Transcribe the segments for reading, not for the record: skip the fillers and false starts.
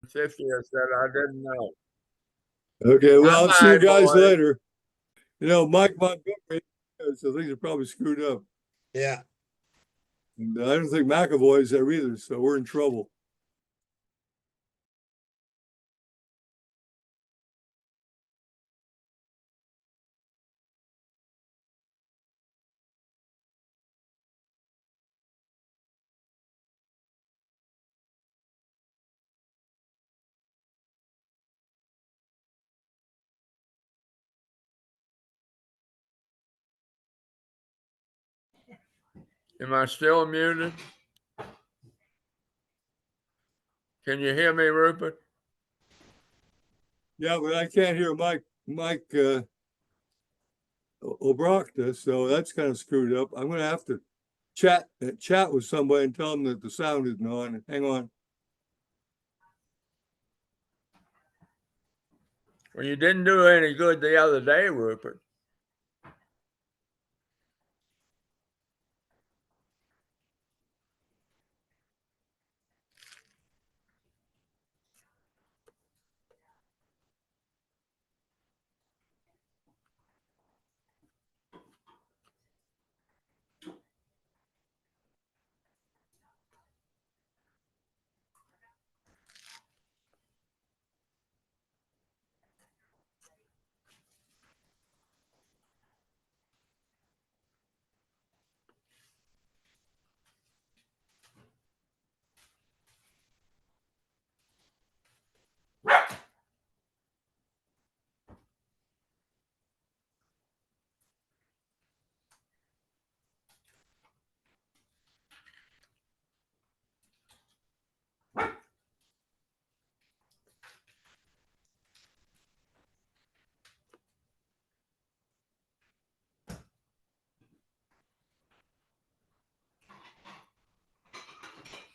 50, I said I didn't know. Okay, well, I'll see you guys boy. later. You know, Mike Montgomery, so things are probably screwed up. Yeah. And I don't think McAvoy's there either, so we're in trouble. Am I still muted? Can you hear me, Rupert? Yeah, but I can't hear Mike Obrochta, so that's kind of screwed up. I'm going to have to chat with somebody and tell them that the sound isn't on. Hang on. Well, you didn't do any good the other day, Rupert.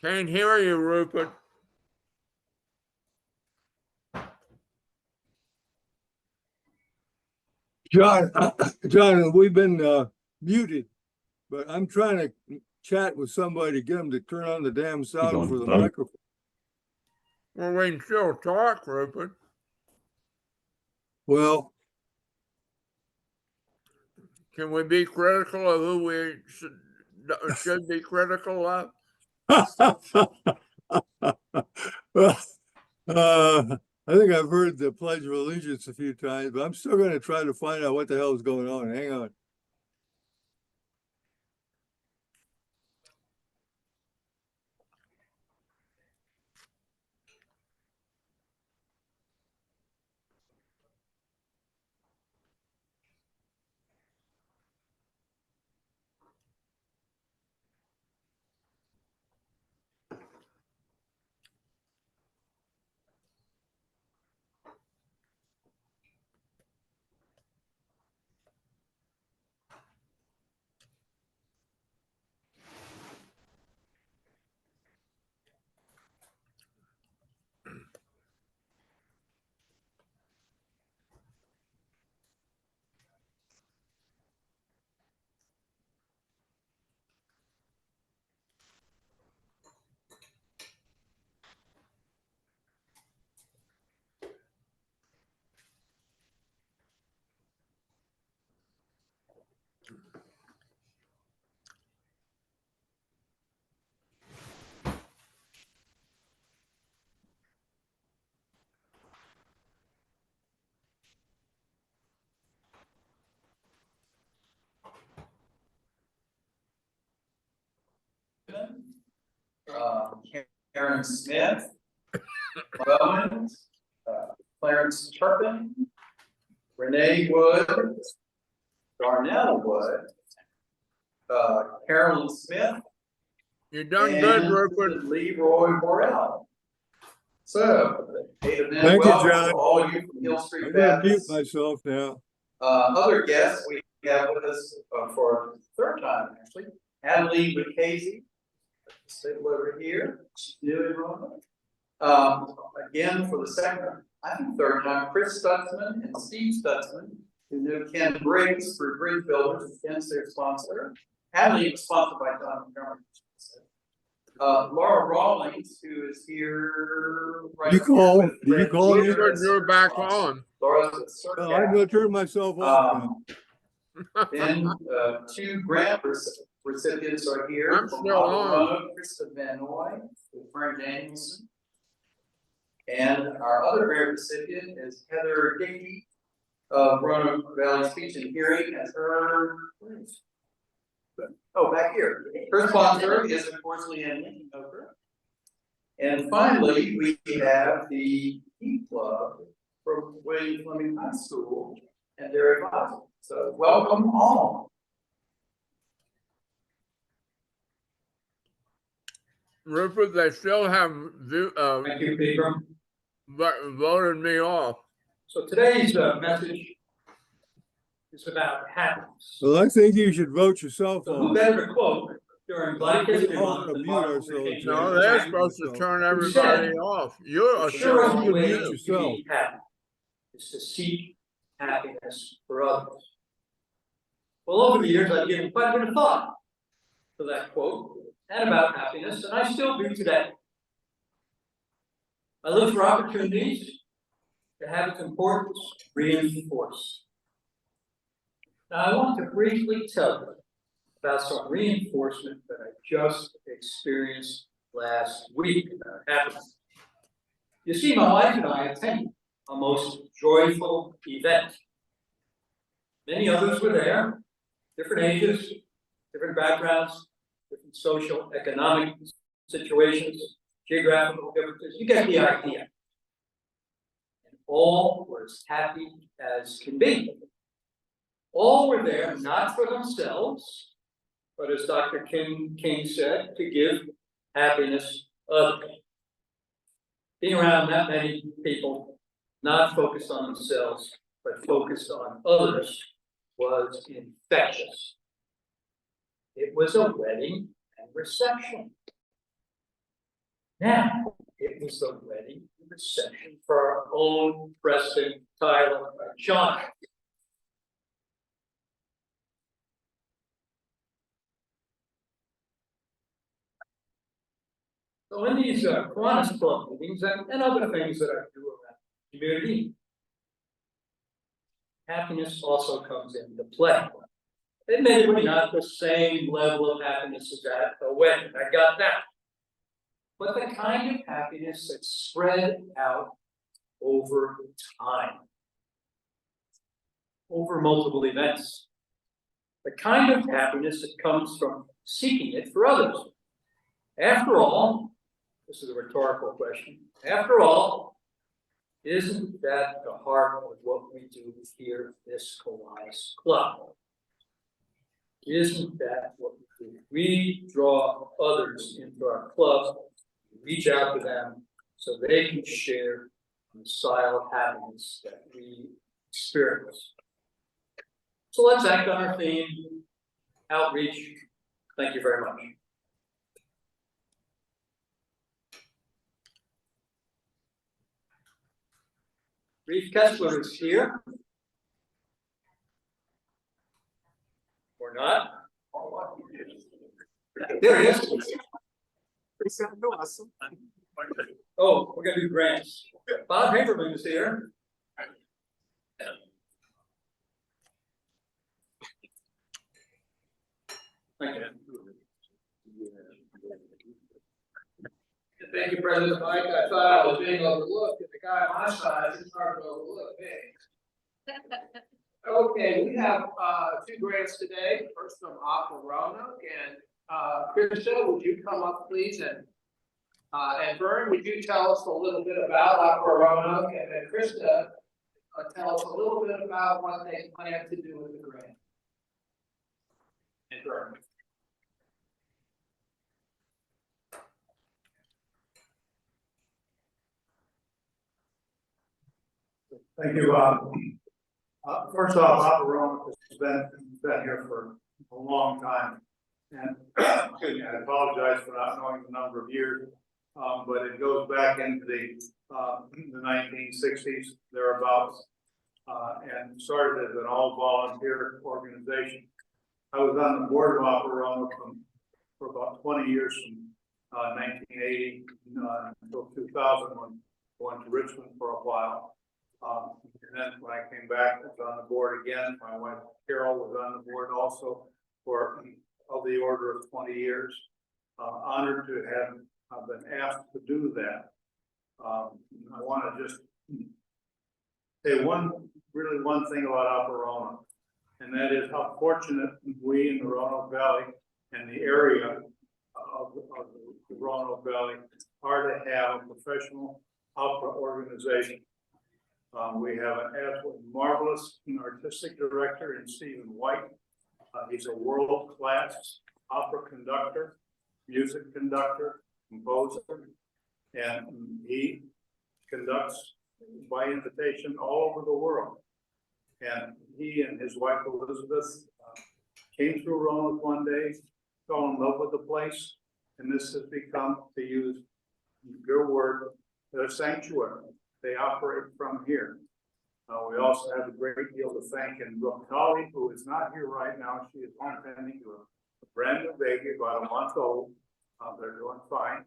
Can't hear you, Rupert. John, we've been muted, but I'm trying to chat with somebody to get them to turn on the damn sound for the microphone. Well, we can still talk, Rupert. Well, can we be critical of who we should be critical of? I think I've heard the Pledge of Allegiance a few times, but I'm still going to try to find out what the hell is going on. Hang on. Karen Smith, Bowen, Clarence Turpin, Renee Wood, Darnell Wood, Carolyn Smith. You've done good, Rupert. Leroy Morrell. So, Thank you, John. all you from Hill Street I'm going to mute Baptist. myself now. Other guests we have with us for the third time, actually. Adeline McCasey, sit over here. She's new in Roanoke. Again, for the second, I think third time, Chris Stutzman and Steve Stutzman, who knew Ken Briggs for Bridge Builders, Ken's their sponsor. Adeline was sponsored by Don McCormick. Laura Rawlings, who is here. Right You call? here with Did you Fred call me? Weir. Good, you're back on. Laura's a circ Oh, I'm cat. gonna turn myself off now. Then two grant recipients are here. I'm from still on. Roanoke, Krista Van Noy, with Frank Danielson. And our other grant recipient is Heather Dickey of Roanoke Valley Speech and Hearing, and her, oh, back here. Her sponsor is, of course, Leanne Linkenhofer. And finally, we have the Key Club from William Fleming High School and their advisor. So welcome all. Rupert, they still have Thank you, Peter. voted me off. So today's message is about happiness. Well, I think you should vote yourself So who off. better to quote during Black History all Month gonna than mute Martin ourselves Luther King? here. No, they're supposed to turn everybody off. You're a The surest shame. way mute to yourself. be happy is to seek happiness for others. Well, over the years, I've given quite a bit of thought to that quote and about happiness, and I still do today. I look for opportunities to have its importance reinforced. Now, I want to briefly tell you about some reinforcement that I just experienced last week about happiness. You see, my wife and I attended a most joyful event. Many others were there, different ages, different backgrounds, different social, economic situations, geographical differences. You get the idea. And all were as happy as can be. All were there not for themselves, but as Dr. King said, to give happiness others. Being around that many people, not focused on themselves, but focused on others, was infectious. It was a wedding and reception. Now, it was the wedding and reception for our own Preston, Tyler, and John. So in these Kiwanis Club meetings and other things that I do around the community, happiness also comes into play. Admittedly, not the same level of happiness as at a wedding, I got that. But the kind of happiness that's spread out over time, over multiple events. The kind of happiness that comes from seeking it for others. After all, this is a rhetorical question. After all, isn't that the heart of what we do here at this Kiwanis Club? Isn't that what we do? We draw others into our club, reach out to them so they can share the style of happiness that we experience. So let's act on our theme, outreach. Thank you very much. Reeve Kessler is here. Or not? There he is. Oh, we're gonna do grants. Bob Haberman is here. Thank you. Thank you, President Mike. I thought I was being overlooked, and the guy on my side is hard to overlook me. Okay, we have two grants today. First from Aqua Roanoke, and Krista, would you come up, please, and Vern, would you tell us a little bit about Aqua Roanoke, and then Krista, tell us a little bit about what they plan to do with the grant. And Vern. Thank you, Bob. First off, Aqua Roanoke has been here for a long time. And excuse me, I apologize for not knowing the number of years, but it goes back into the 1960s, thereabouts, and started as an all-volunteer organization. I was on the board of Aqua Roanoke for about 20 years, 1980 until 2000 when I went to Richmond for a while. And then when I came back, I was on the board again. My wife Carol was on the board also for of the order of 20 years. Honored to have been asked to do that. I want to just say one thing about Upper Roanoke, and that is how fortunate we in the Roanoke Valley and the area of the Roanoke Valley are to have a professional opera organization. We have an absolutely marvelous artistic director in Stephen White. He's a world-class opera conductor, music conductor, composer, and he conducts by invitation all over the world. And he and his wife Elizabeth came through Roanoke one day, fell in love with the place, and this has become, to use your word, a sanctuary. They operate from here. We also have a great deal to thank in Brooke Colley, who is not here right now. She is tending to a brand new baby, about a month old. They're doing fine.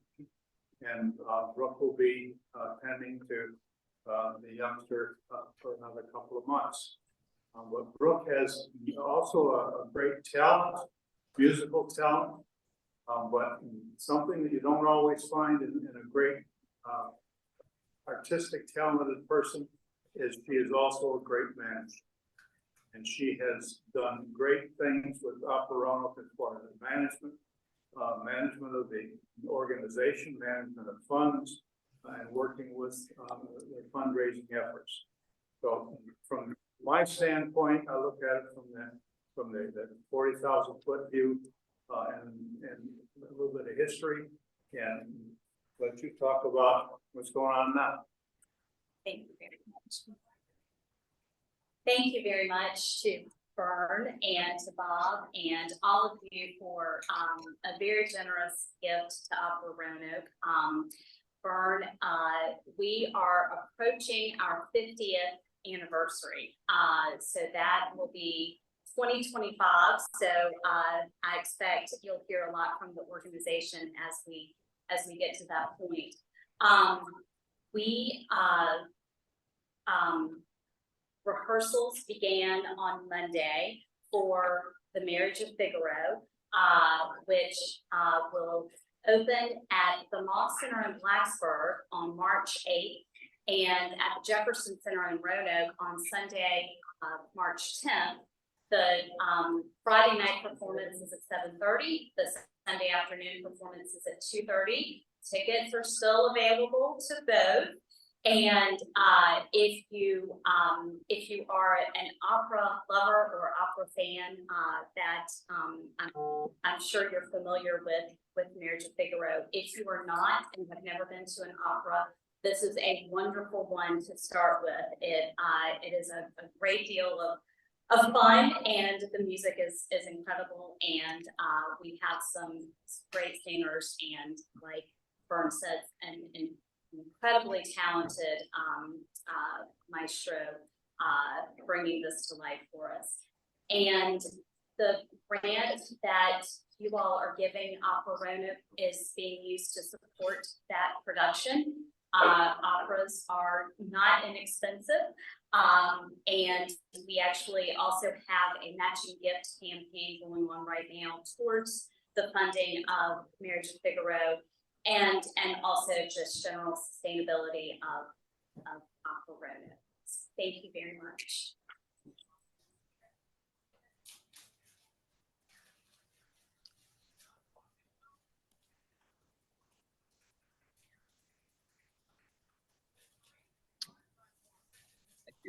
And Brooke will be tending to the youngster for another couple of months. But Brooke has also a great talent, musical talent, but something that you don't always find in a great artistic, talented person is she is also a great manager. And she has done great things with Upper Roanoke as far as management, management of the organization, management of funds, and working with their fundraising efforts. So from my standpoint, I look at it from the 40,000 foot view and a little bit of history, and let you talk about what's going on now. Thank you very much. Thank you very much to Vern and to Bob and all of you for a very generous gift to Upper Roanoke. Vern, we are approaching our 50th anniversary. So that will be 2025. So I expect you'll hear a lot from the organization as we get to that point. Rehearsals began on Monday for The Marriage of Figaro, which will open at the Moss Center in Blacksburg on March 8th and at the Jefferson Center in Roanoke on Sunday, March 10th. The Friday night performance is at 7:30. The Sunday afternoon performance is at 2:30. Tickets are still available to both. And if you are an opera lover or opera fan, I'm sure you're familiar with Marriage of Figaro. If you are not and have never been to an opera, this is a wonderful one to start with. It is a great deal of fun, and the music is incredible, and we have some great singers, and like Vern said, and incredibly talented maestro bringing this to life for us. And the grant that you all are giving Opera Roanoke is being used to support that production. Operas are not inexpensive, and we actually also have a matching gift campaign going on right now towards the funding of Marriage of Figaro, and also just general sustainability of Opera Roanoke. Thank you very much.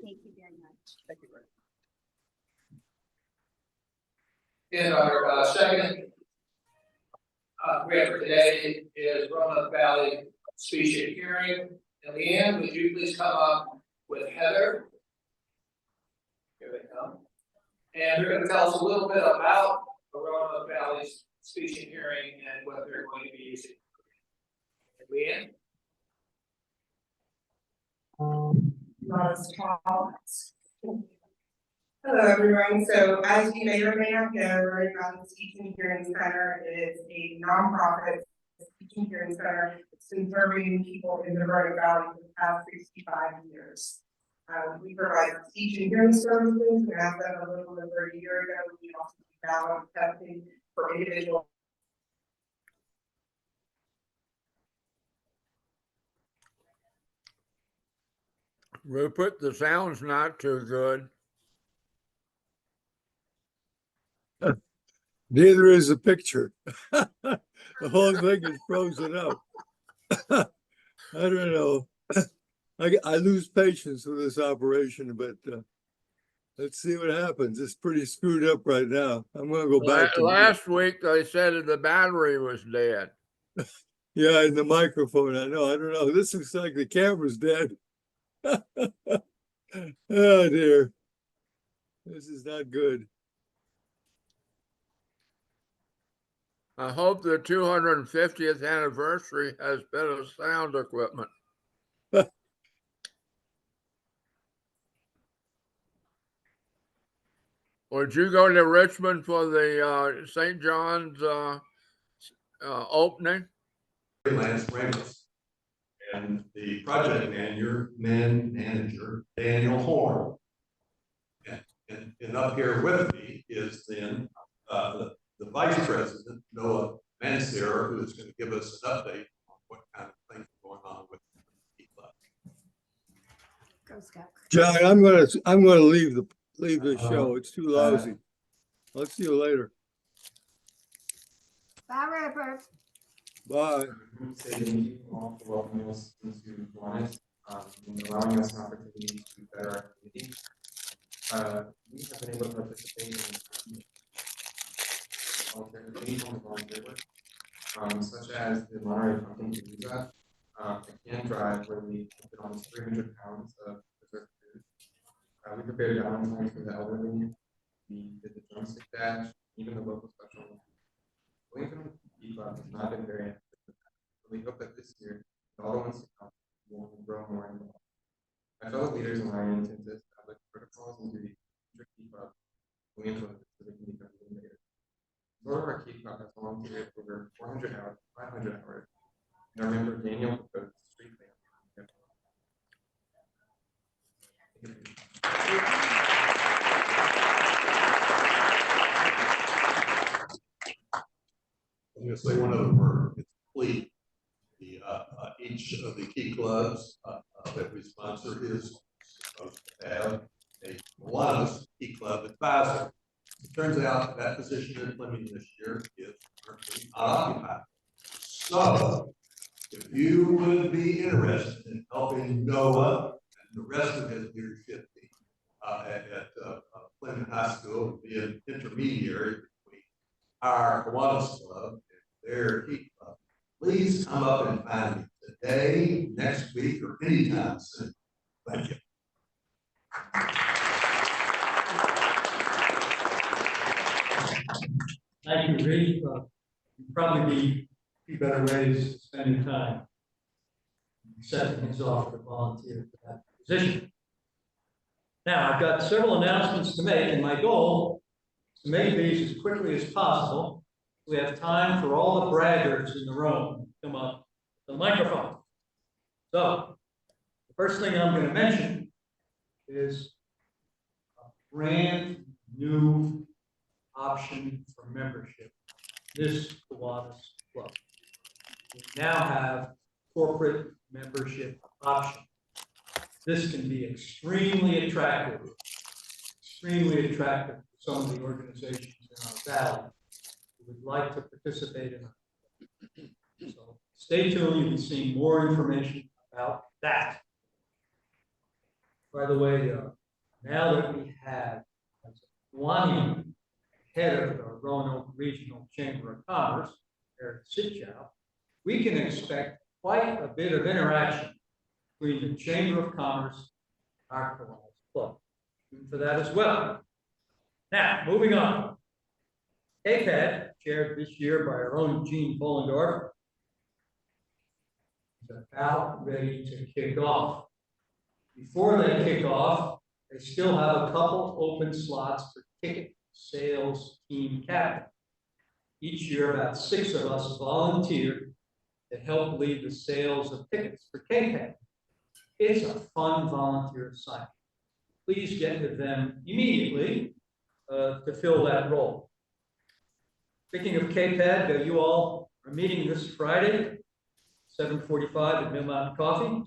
Thank you very much. Thank you very much. In our second grant for today is Roanoke Valley Speech and Hearing. And Leanne, would you please come up with Heather? Here they come. And they're going to tell us a little bit about the Roanoke Valley Speech and Hearing and what they're going to be using. Leanne? Hello everyone. So as you may or may not know, Roanoke Valley Speech and Hearing Center is a nonprofit teaching hearing center. It's been serving people in the Roanoke Valley for the past 65 years. We provide speech and hearing services, and as of a little over a year ago, we also do ballot testing for individuals. Rupert, the sound's not too good. Neither is the picture. The whole thing is frozen up. I don't know. I lose patience with this operation, but let's see what happens. It's pretty screwed up right now. I'm gonna go back to Last week they said that the battery was dead. yeah, in the microphone. I know. I don't know. This looks like the camera's dead. Oh dear. This is not good. I hope the 250th anniversary has better sound equipment. Would you go to Richmond for the St. John's opening? Lance Ramos and the project manager, Daniel Horn. And up here with me is then the vice president, Noah Mansera, who is going to give us an update on what kind of things are going on with the club. Go Scott. John, I'm gonna leave the show. It's too lousy. I'll see you later. Bye, Rupert. Bye. Thank you all for welcoming us into Kiwanis, and allowing us an opportunity to better our community. We have been able to participate in any form of volunteer work, such as the Monterey Pumpkin Palooza, a can drive where we put almost 300 pounds of preserved food. We prepared Valentine's for the elderly. We did the drumstick dash, even the local special. Lincoln Key Club has not been very active, but we hope that this year, all the ones to come will grow more involved. My fellow leaders and I intend to establish protocols and duties for Key Club we implement so they can become even bigger. Most of our Key Club has volunteered over 400 hours, 500 hours, and our member Daniel proposed street lamp. I'm going to say one other word. It's complete. Each of the key clubs that we sponsor is supposed to have a Kiwanis Key Club advisor. It turns out that position in Fleming this year is currently unoccupied. So, if you would be interested in helping Noah and the rest of his leadership team at Fleming High School, be an intermediary between our Kiwanis Club and their Key Club, please come up and find me today, next week, or anytime soon. Thank you. Thank you, Reed. Probably be better ways to spend your time setting things off to volunteer for that position. Now, I've got several announcements to make, and my goal is to make these as quickly as possible. We have time for all the braggarts in the room to come up to the microphone. So, the first thing I'm going to mention is a brand new option for membership. This Kiwanis Club. We now have corporate membership option. This can be extremely attractive to some of the organizations in our valley who would like to participate in it. So stay tuned, you'll be seeing more information about that. By the way, now that we have Kiwanis head of the Roanoke Regional Chamber of Commerce, Eric Sitchow, we can expect quite a bit of interaction between the Chamber of Commerce and our Kiwanis Club. For that as well. Now, moving on. KPAD, chaired this year by our own Gene Bollendorf, is about ready to kick off. Before they kick off, they still have a couple open slots for ticket sales team captain. Each year, about 6 of us volunteer to help lead the sales of tickets for KPEG. It's a fun volunteer assignment. Please get with them immediately to fill that role. Speaking of KPEG, you all are meeting this Friday, 7:45 at Mill Mountain Coffee.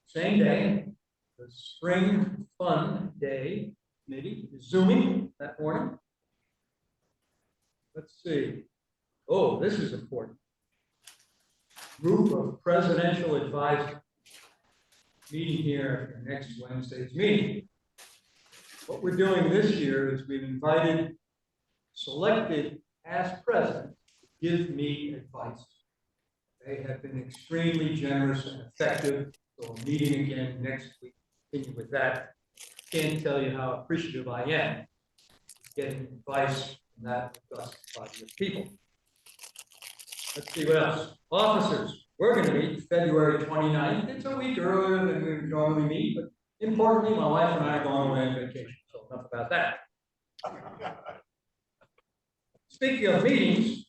Same day, the Spring Fun Day Committee is Zooming that morning. Let's see. Oh, this is important. Group of presidential advisors meeting here at next Wednesday's meeting. What we're doing this year is we've invited selected past presidents to give me advice. They have been extremely generous and effective. So we're meeting again next week. Continue with that. Can't tell you how appreciative I am getting advice from that august body of people. Let's see what else. Officers, we're going to meet February 29th. It's a week earlier than we normally meet, but importantly, my wife and I are going away on vacation, so enough about that. Speaking of meetings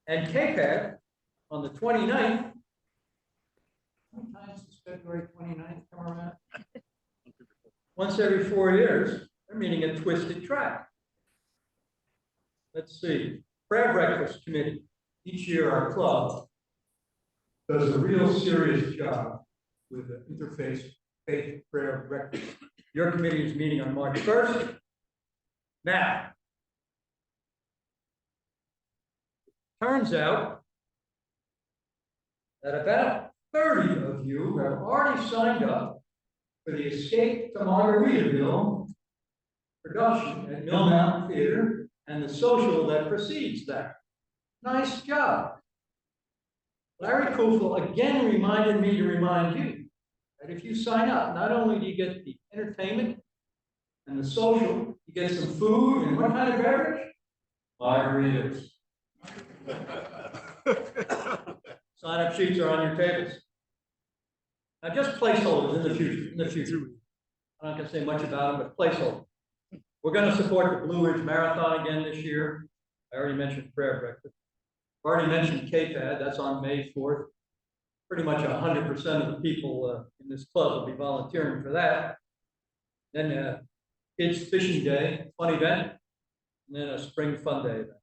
and KPEG, on the 29th, how many times does February 29th come around? Once every 4 years, they're meeting at Twisted Track. Let's see. Prayer Breakfast Committee. Each year, our club does a real serious job with the interfaith faith prayer breakfast. Your committee is meeting on March 1st. Now, turns out that about 30 of you have already signed up for the Escape to Margaritaville production at Mill Mountain Theater and the social that precedes that. Nice job. Larry Kufel again reminded me to remind you that if you sign up, not only do you get the entertainment and the social, you get some food and what kind of beverage? Margaritas. Sign-up sheets are on your tables. Now, just placeholders in the future. I'm not going to say much about them, but placeholders. We're going to support the Blue Ridge Marathon again this year. I already mentioned prayer breakfast. I've already mentioned KPAD. That's on May 4th. Pretty much 100% of the people in this club will be volunteering for that. Then Kids Fishing Day, fun event, and then a Spring Fun Day event.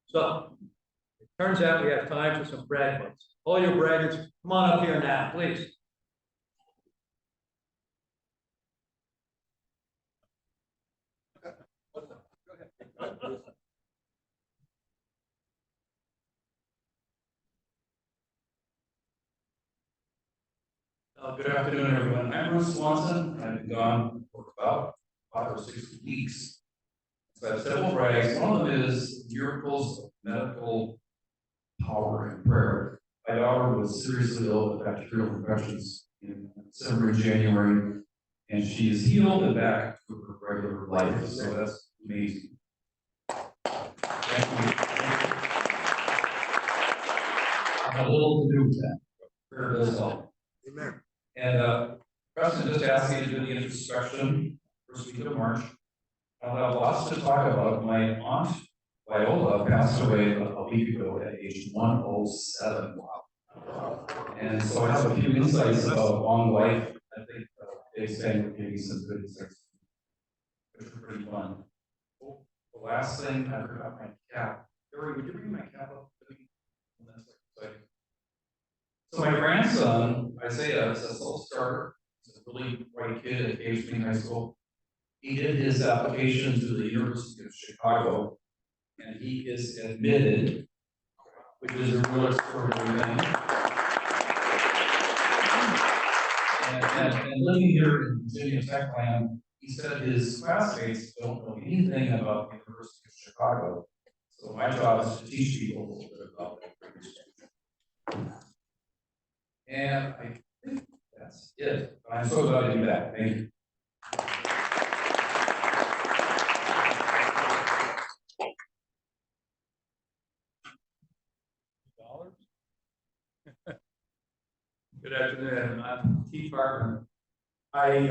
So, it turns out we have time for some brag bugs. All you braggers, come on up here now, please. Good afternoon, everyone. I'm Bruce Swanson. I've been gone for about 5 or 6 weeks. So I have several brags. One of them is miracles of medical power and prayer. My daughter was seriously ill with bacterial infections in December and January, and she is healed and back to her regular life. So that's amazing. Thank you. I have a little to do with that. Prayer does help. Amen. And Preston just asked me to do the introspection first week of March. I'll have lots to talk about. My aunt Viola passed away a week ago at age 107. Wow. And so I have a few insights about long life. I think Dave Sanger gave me some good insights, which were pretty fun. Oh, the last thing, I forgot my cap. Gary, would you bring my cap up to me? So my grandson, Isaiah, is a self-starter. He's a really bright kid at Cajun High School. He did his application to the University of Chicago, and he is admitted, which is a real extraordinary thing. And living here in Virginia Tech land, he said his classmates don't know anything about the University of Chicago. So my job is to teach people a little bit about that. And I think that's it. I'm so glad to be back. Thank you. Good afternoon. I'm T. Farber. I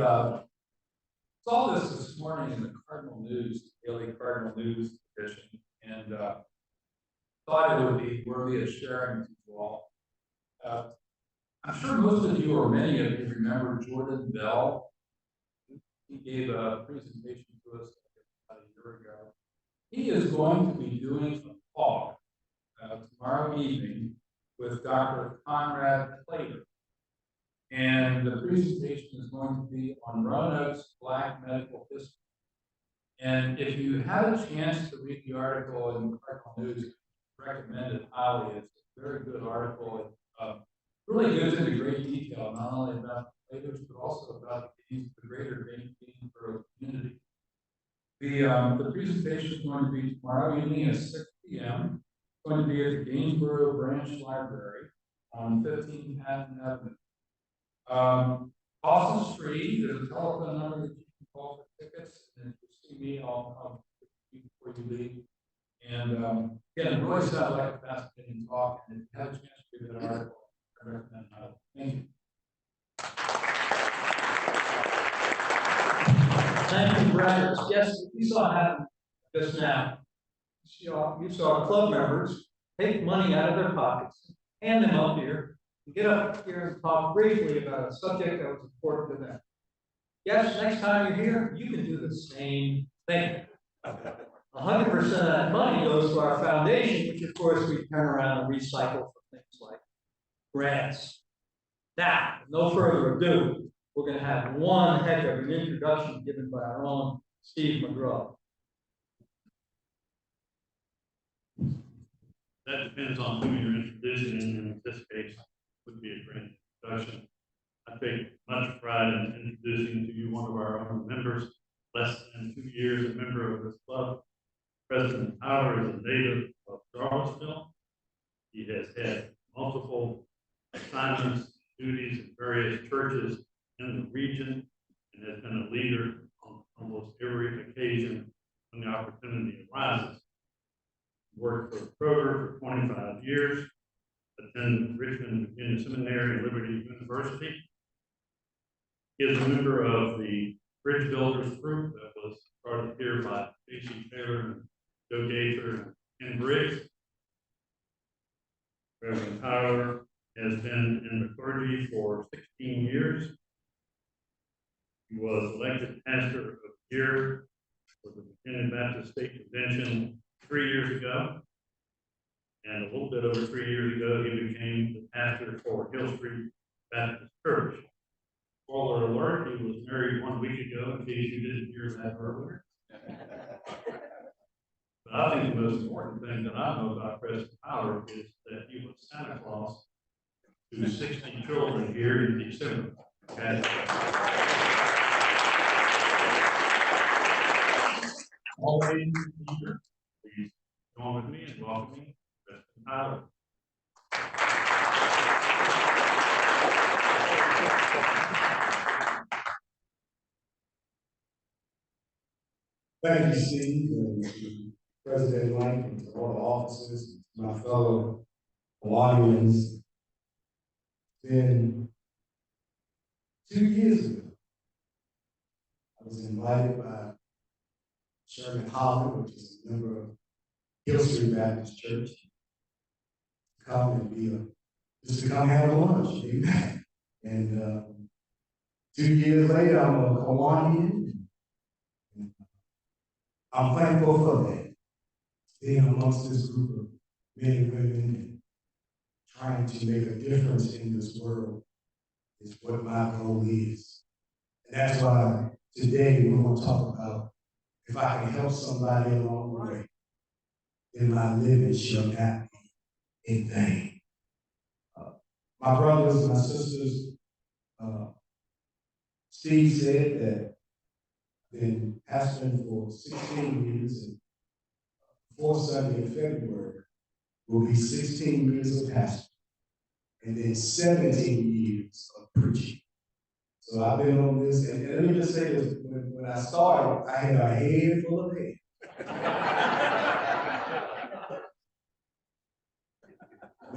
saw this morning in the Cardinal News, Daily Cardinal News edition, and thought it would be worthy of sharing with you all. I'm sure most of you, or many of you, remember Jordan Bell. He gave a presentation to us about a year ago. He is going to be doing a talk tomorrow evening with Dr. Conrad Plater. And the presentation is going to be on Roanoke's Black medical history. And if you had a chance to read the article in Cardinal News, I recommend it highly. It's a very good article. It really goes into great detail, not only about the Platers, but also about the greater Gainesboro community. The presentation is going to be tomorrow evening at 6 p.m. It's going to be at the Gainesboro Branch Library on 15 Patton Avenue. Cost is free. There's a telephone number that you can call for tickets. And if you see me, I'll before you leave. And again, it really sounds like a fascinating talk. And if you have a chance to read that article, I recommend it. Thank you. Thank you, Brad. Yes, you saw happen just now. You saw club members take money out of their pockets, hand them up here, and get up here and talk briefly about a subject that was important to them. Yes, next time you're here, you can do the same thing. 100% of that money goes to our foundation, which of course we turn around and recycle for things like grants. Now, no further ado, we're going to have one heck of an introduction given by our own Steve McGraw. That depends on who you're introducing, and in this case, would be a great introduction. I take much pride in introducing to you one of our own members, less than 2 years a member of this club. President Howard is a native of Charlottesville. He has had multiple assignments, duties in various churches in the region, and has been a leader on almost every occasion when the opportunity arises. Worked for Kroger for 25 years, attended Richmond Virginia Seminary and Liberty University. He is a member of the Bridge Builders group that was started here by J.C. Taylor, Joe Gaither, and Briggs. Reverend Tyler has been in the clergy for 16 years. He was elected pastor of the year for the Virginia Baptist State Convention 3 years ago. And a little bit over 3 years ago, he became the pastor for Hill Street Baptist Church. Spoiler alert, he was married 1 week ago, in case you didn't hear that earlier. But I think the most important thing that I know about President Howard is that he was Santa Claus to 60 children here in December. Okay. All ladies and gentlemen, please join with me in welcoming President Howard. Thank you, Steve, and President Link, and to all the officers, my fellow Kiwanis. It's been 2 years ago. I was invited by Sherman Holland, which is a member of Hill Street Baptist Church, to come and just to come have lunch. Amen. And 2 years later, I'm a Kiwani. I'm thankful for that. Being amongst this group of men and women and trying to make a difference in this world is what my goal is. And that's why today we're going to talk about if I can help somebody along the way, then my living shall not be in vain. My brothers, my sisters, Steve said that I've been pastoring for 16 years, and before Sunday in February will be 16 years of pastoring, and then 17 years of preaching. So I've been on this, and let me just say this, when I started, I had a head full of hay.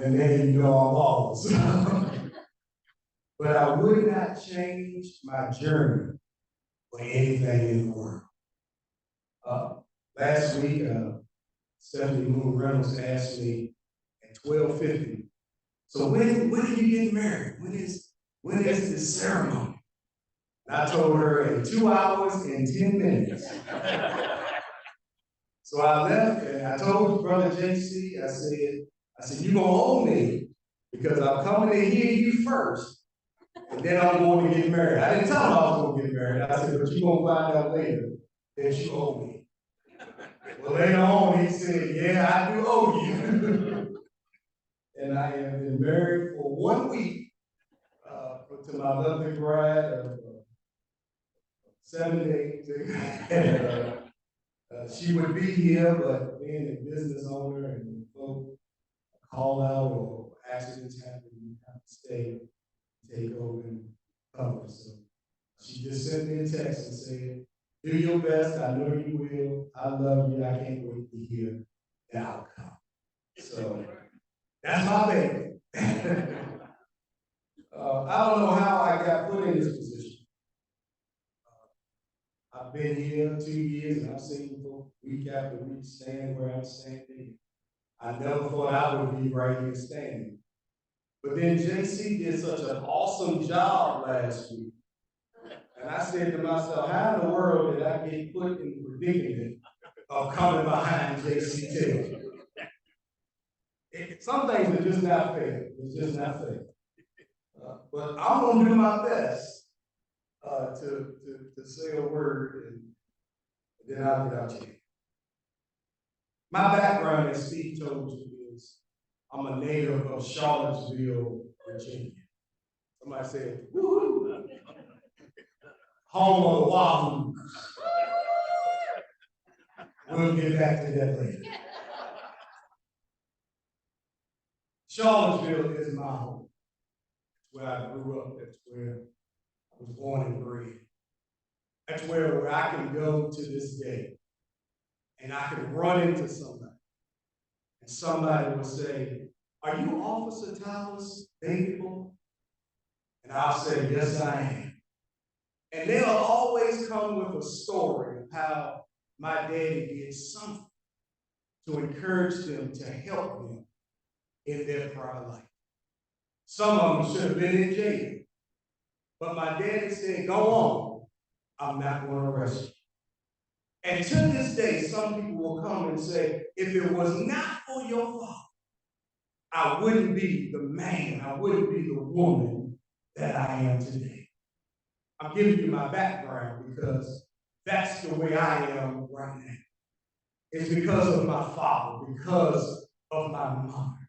And then you know I'm balls. But I would not change my journey for anything in the world. Last week, Stephanie Moon Reynolds asked me at 12:50, so when are you getting married? When is the ceremony? And I told her in 2 hours and 10 minutes. So I left and I told Brother JC, I said, you gonna owe me because I'm coming to hear you first, and then I'm going to get married. I didn't tell him I was gonna get married. I said, but you gonna find out later that you owe me. Well, later on, he said, yeah, I do owe you. And I have been married for 1 week to my lovely bride of 7 days. And she would be here, but being a business owner and folk call out or accidents happen, you have to stay, take over and cover. So she just sent me a text and said, do your best. I know you will. I love you. I can't wait to hear the outcome. So that's my baby. I don't know how I got put in this position. I've been here 2 years and I've seen folk week after week stand where I'm standing. I never thought I would be right here standing. But then JC did such an awesome job last week. And I said to myself, how in the world did I get put in the predicament of coming behind JC Taylor? Some things are just not fair. It's just not fair. But I'm gonna do my best to say a word and then I'll get out here. My background, as Steve told you, is I'm a native of Charlottesville, Virginia. Somebody said, woo-hoo. Home of the Wahoo. We'll get back to that later. Charlottesville is my home. That's where I grew up. That's where I was born and bred. That's where I can go to this day and I can run into somebody and somebody will say, are you Officer Tyler's baby boy? And I'll say, yes, I am. And they'll always come with a story of how my daddy did something to encourage them, to help them in their prior life. Some of them should have been in jail. But my daddy said, go on, I'm not going to arrest you. And to this day, some people will come and say, if it was not for your father, I wouldn't be the man, I wouldn't be the woman that I am today. I'm giving you my background because that's the way I am right now. It's because of my father, because of my mother,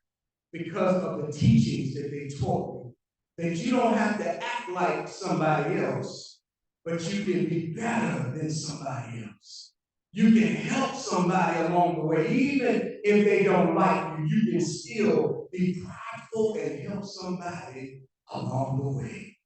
because of the teachings that they taught me, that you don't have to act like somebody else, but you can be better than somebody else. You can help somebody along the way, even if they don't like you, you can still be prideful and help somebody along the way.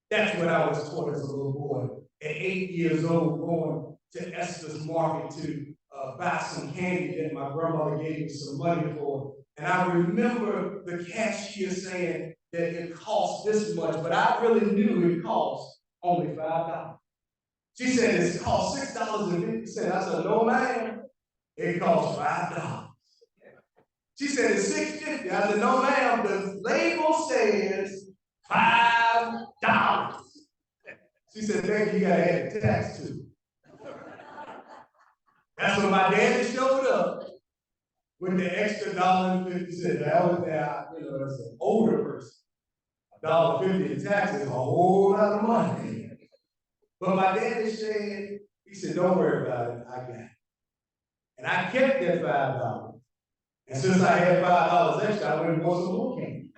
That's what I was taught as a little boy. At 8 years old, going to Esther's Market to buy some candy that my grandmother gave me some money for. And I remember the cashier saying that it cost this much, but I really knew it cost only $5. She said it cost $6.50. I said, no, ma'am, it cost $5. She said it's $6.50. I said, no, ma'am, the label says $5. She said, baby, you gotta add the tax too. That's when my daddy showed up with the extra $1.50. I was there, as an older person. $1.50 in taxes is a whole lot of money. But my daddy said, he said, don't worry about it, I got it. And I kept that $5. And since I had $5 extra, I went and bought some more candy.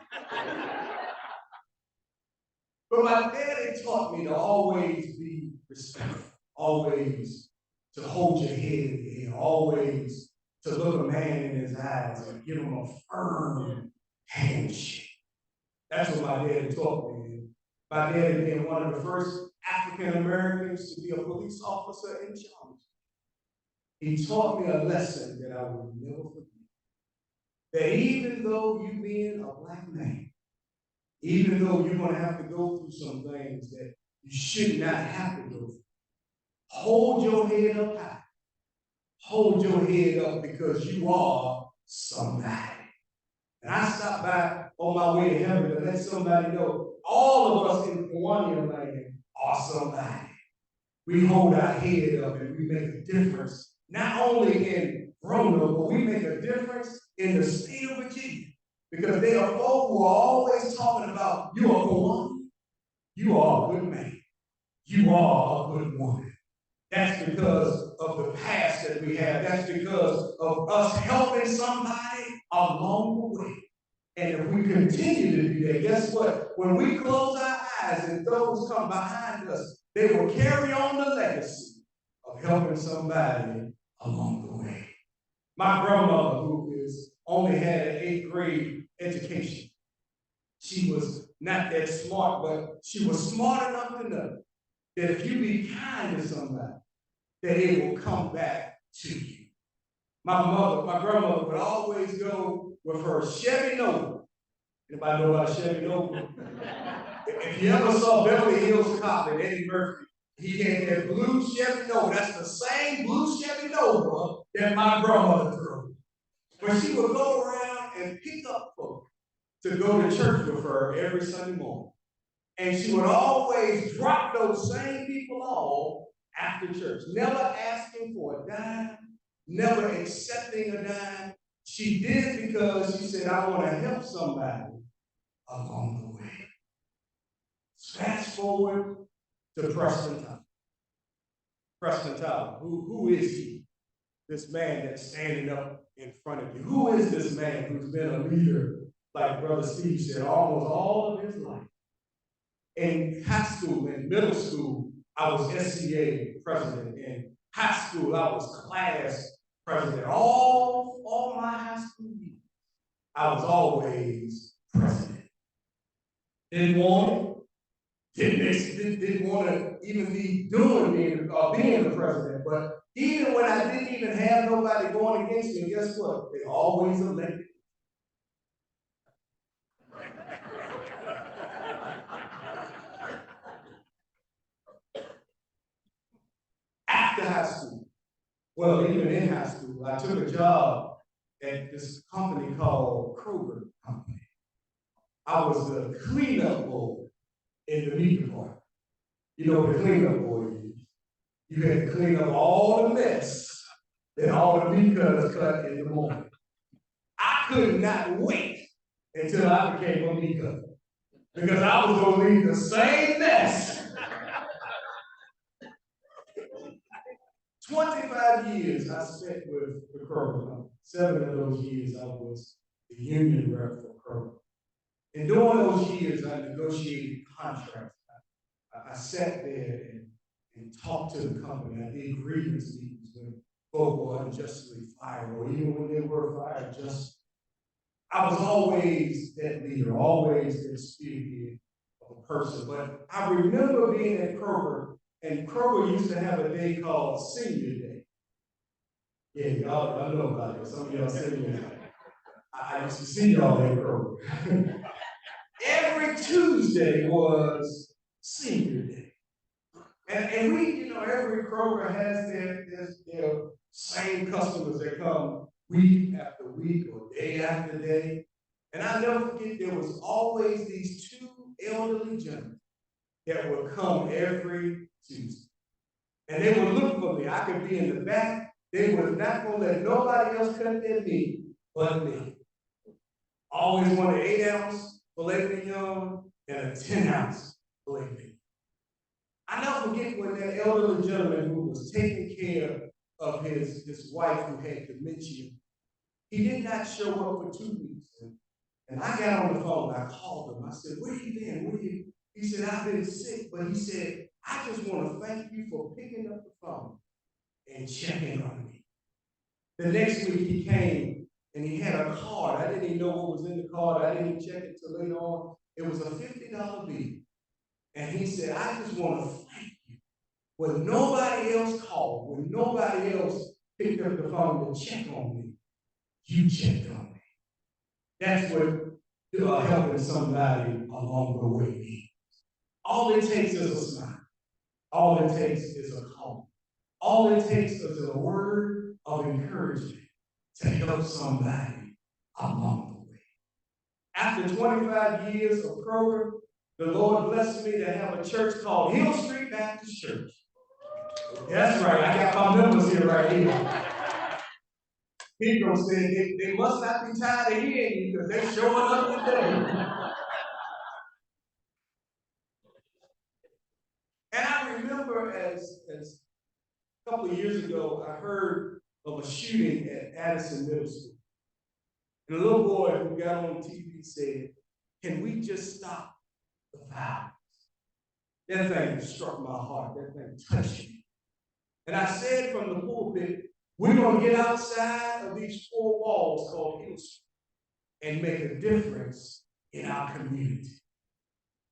But my daddy taught me to always be respectful, always to hold your head in the air, always to look a man in his eyes and give him a firm handshake. That's what my daddy taught me. My daddy being one of the first African Americans to be a police officer in Charlotte. He taught me a lesson that I will never forget. That even though you being a black man, even though you're going to have to go through some things that you should not have to go through, hold your head up high hold your head up because you are somebody. And I stopped by on my way to heaven to let somebody know all of us in Kiwanis land are somebody. We hold our head up and we make a difference, not only in Roanoke, but we make a difference in the state of Virginia. Because there are folk who are always talking about, you are Kiwanis, you are a good man, you are a good woman. That's because of the past that we have. That's because of us helping somebody along the way. And if we continue to do that, guess what? When we close our eyes and those come behind us, they will carry on the legacy of helping somebody along the way. My grandmother, who only had an 8th grade education, she was not that smart, but she was smart enough to know that if you be kind to somebody, that it will come back to you. My grandmother would always go with her Chevy Nova. Anybody know about a Chevy Nova? If you ever saw Beverly Hills Cop and Eddie Murphy, he had that blue Chevy Nova. That's the same blue Chevy Nova that my grandmother drove. But she would go around and pick up folks to go to church with her every Sunday morning. And she would always drop those same people off after church, never asking for a dime, never accepting a dime. She did it because she said, I want to help somebody along the way. Fast forward to Preston Tyler. Preston Tyler, who is he? This man that's standing up in front of you. Who is this man who's been a leader, like Brother Steve said, almost all of his life? In high school and middle school, I was SCA president. In high school, I was class president. All my high school years, I was always president. Didn't want it. Didn't want to even be doing being the president. But even when I didn't even have nobody going against me, guess what? They always elected. After high school, well, even in high school, I took a job at this company called Kroger Company. I was the cleanup boy in the meat department. You know what a cleanup boy is? You had to clean up all the mess that all the meat cutters cut in the morning. I could not wait until I became a meat cutter because I was going to leave the same mess. 25 years I spent with the Kroger Company. 7 of those years I was the union rep for Kroger. And during those years I negotiated contracts. I sat there and talked to the company. I did grievance meetings when folk were unjustly fired, or even when they were fired justly. I was always that leader, always that spearhead of a person. But I remember being at Kroger, and Kroger used to have a day called Senior Day. Yeah, y'all know about it. Some of y'all seniors. I used to see y'all at Kroger. Every Tuesday was Senior Day. And we, every Kroger has their same customers that come week after week or day after day. And I never forget, there was always these 2 elderly gentlemen that would come every Tuesday. And they would look for me. I could be in the back. They were not going to let nobody else cut their meat but me. Always wanted an 8-ounce filet mignon and a 10-ounce filet mignon. I never forget when that elderly gentleman who was taking care of his wife who had dementia, he did not show up for 2 weeks. And I got on the phone, I called him. I said, where you been? He said, I've been sick, but he said, I just want to thank you for picking up the phone and checking on me. The next week he came and he had a card. I didn't even know what was in the card. I didn't check it till later on. It was a $50 bill. And he said, I just want to thank you. When nobody else called, when nobody else picked up the phone to check on me, you checked on me. That's what helping somebody along the way means. All it takes is a smile. All it takes is a call. All it takes is a word of encouragement to help somebody along the way. After 25 years of program, the Lord blessed me to have a church called Hill Street Baptist Church. That's right, I got my members here right here. People said they must not be tired of hearing you because they're showing up today. And I remember as a couple of years ago, I heard of a shooting at Addison Middle School. And a little boy who got on TV said, "Can we just stop the violence?" That thing struck my heart. That thing touched me. And I said from the pulpit, we're going to get outside of these four walls called Hill Street and make a difference in our community.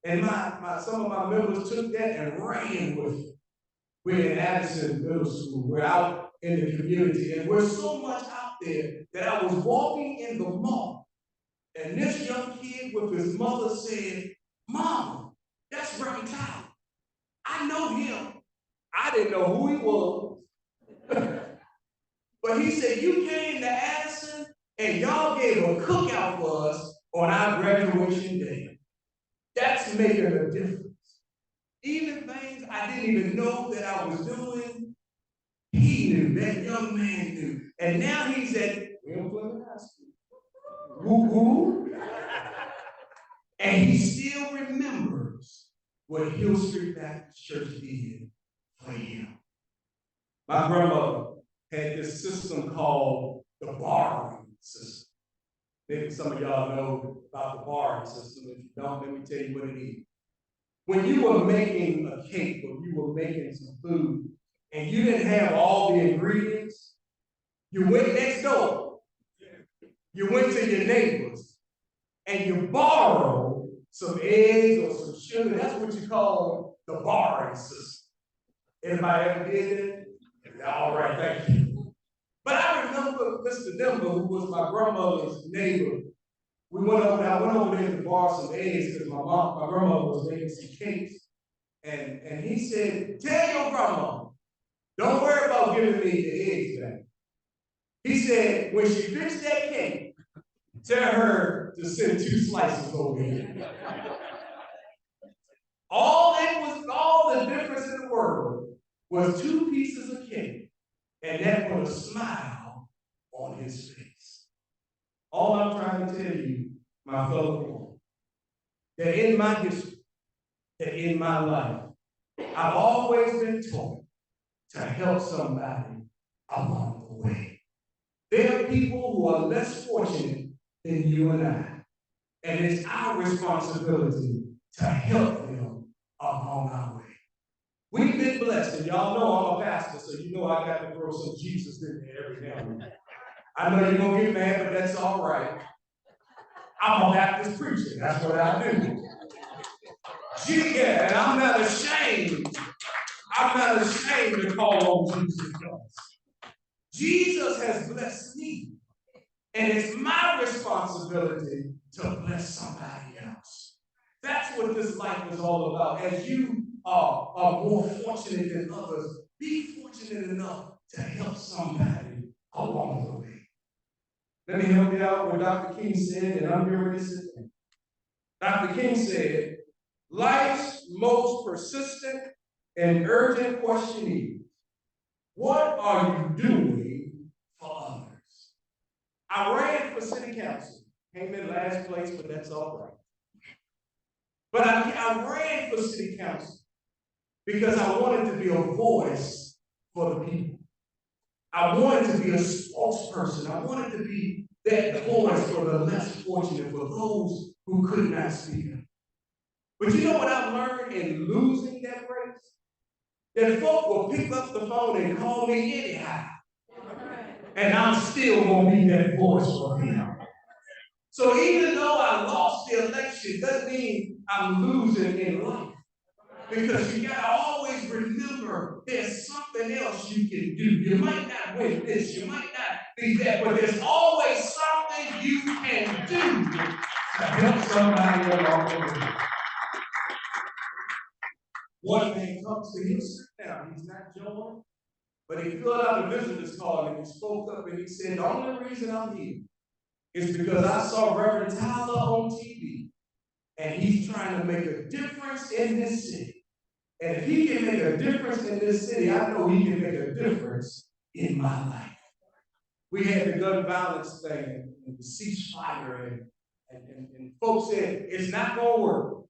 And some of my members took that and ran with it. We're in Addison Middle School. We're out in the community, and we're so much out there that I was walking in the mall, and this young kid with his mother said, "Mama, that's Reverend Tyler. I know him." I didn't know who he was. But he said, "You came to Addison and y'all gave a cookout for us on our graduation day. That's making a difference." Even things I didn't even know that I was doing, he knew, that young man knew. And now he's at William High School. Woo-hoo. And he still remembers what Hill Street Baptist Church did for him. My grandmother had this system called the borrowing system. Maybe some of y'all know about the borrowing system. If you don't, let me tell you what it is. When you were making a cake or you were making some food and you didn't have all the ingredients, you went next door. You went to your neighbors and you borrowed some eggs or some sugar. That's what you call the borrowing system. Anybody ever did that? All right, thank you. But I remember Mr. Denver, who was my grandmother's neighbor. I went over there to borrow some eggs because my grandmother was making some cakes. And he said, "Tell your grandma, don't worry about giving me the eggs back." He said, "When she fixed that cake, tell her to send 2 slices over here." All the difference in the world was 2 pieces of cake, and that put a smile on his face. All I'm trying to tell you, my fellow people, that in my history, that in my life, I've always been taught to help somebody along the way. There are people who are less fortunate than you and I, and it's our responsibility to help them along our way. We've been blessed, and y'all know I'm a pastor, so you know I got to throw some Jesus in there every now and then. I know you're going to get mad, but that's all right. I'm a Baptist preacher. That's what I do. Yeah, and I'm not ashamed. I'm not ashamed to call on Jesus Christ. Jesus has blessed me, and it's my responsibility to bless somebody else. That's what this life is all about. As you are more fortunate than others, be fortunate enough to help somebody along the way. Let me help you out what Dr. King said, and I'm here with this. Dr. King said, life's most persistent and urgent question is, what are you doing for others? I ran for city council. Came in last place, but that's all right. But I ran for city council because I wanted to be a voice for the people. I wanted to be a spokesperson. I wanted to be that voice for the less fortunate, for those who could not speak up. But you know what I've learned in losing that race? That folk will pick up the phone and call me anyhow. And I'm still going to be that voice for them. So even though I lost the election, doesn't mean I'm losing in life. Because you got to always remember there's something else you can do. You might not win this, you might not be that, but there's always something you can do to help somebody along the way. One man comes to his now, he's not joined But he filled out the visitor's card and he spoke up and he said, the only reason I'm here is because I saw Reverend Tyler on TV and he's trying to make a difference in this city. And if he can make a difference in this city, I know he can make a difference in my life. We had the gun violence thing and the ceasefire and folks said, it's not gonna work.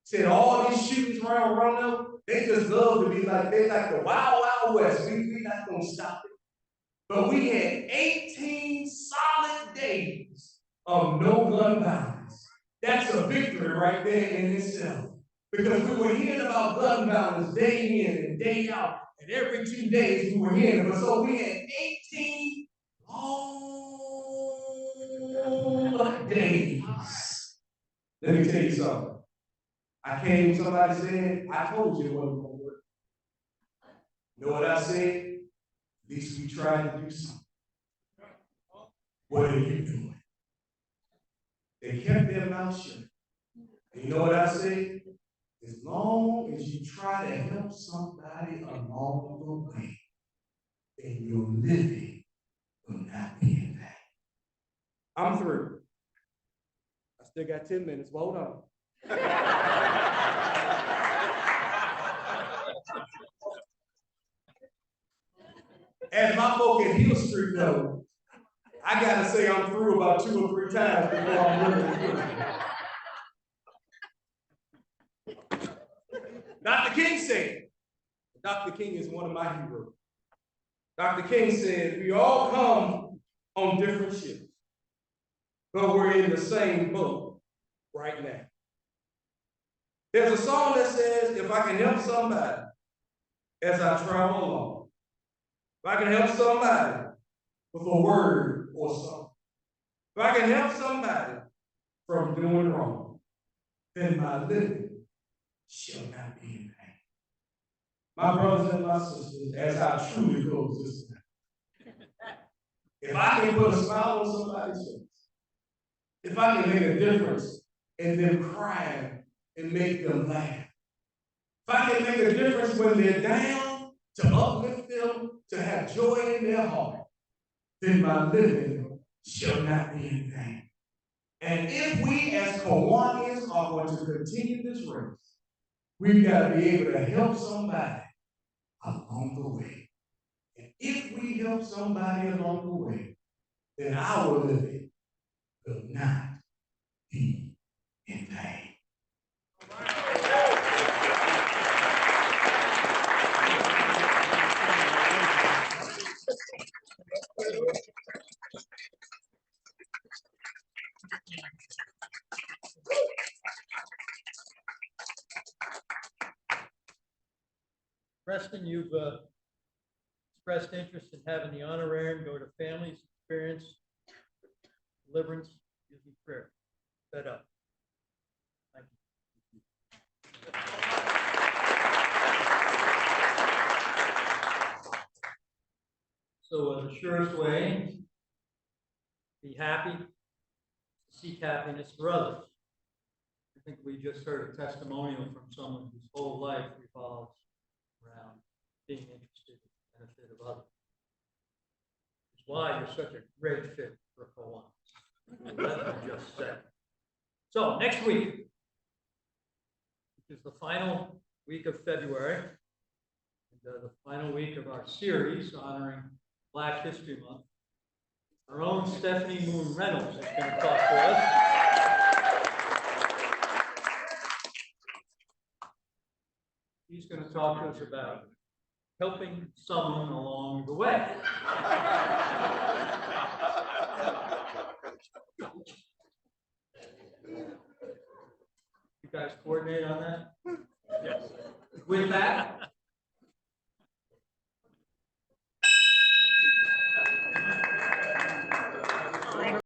Said all these shootings around Roanoke, they just love to be like, they like the wild, wild west. We not gonna stop it. But we had 18 solid days of no gun violence. That's a victory right there in itself. Because we were hearing about gun violence day in and day out, and every 2 days we were hearing it. So we had 18 long days. Let me tell you something. I came, somebody said, I told you it wasn't going to work. You know what I said? At least we tried to do something. What are you doing? They kept their mouth shut. And you know what I said? As long as you try to help somebody along the way, then your living will not be in vain. I'm through. I still got 10 minutes. Hold on. As my folk at Hill Street know, I gotta say I'm through about 2 or 3 times before I'm really through. Dr. King said, Dr. King is one of my heroes. Dr. King said, we all come on different ships, but we're in the same boat right now. There's a song that says, if I can help somebody as I travel along, if I can help somebody with a word or something, if I can help somebody from doing wrong, then my living shall not be in vain. My brothers and my sisters, as I truly close this night, if I can put a smile on somebody's face, if I can make a difference in them crying and make them laugh, if I can make a difference when they're down, to uplift them, to have joy in their heart, then my living shall not be in vain. And if we as Kiwanis are going to continue this race, we've got to be able to help somebody along the way. And if we help somebody along the way, then our living will not be in vain. Preston, you've expressed interest in having the honorarium go to families experience deliverance using prayer. Set up. Thank you. So the surest way to be happy, seek happiness for others. I think we just heard a testimonial from someone whose whole life revolves around being interested in the benefit of others. It's why you're such a great fit for Kiwanis. Let me just say. So next week, which is the final week of February, and the final week of our series honoring Black History Month, our own Stephanie Moon Reynolds is going to talk to us. He's going to talk to us about helping someone along the way. You guys coordinate on that? Yes. With that,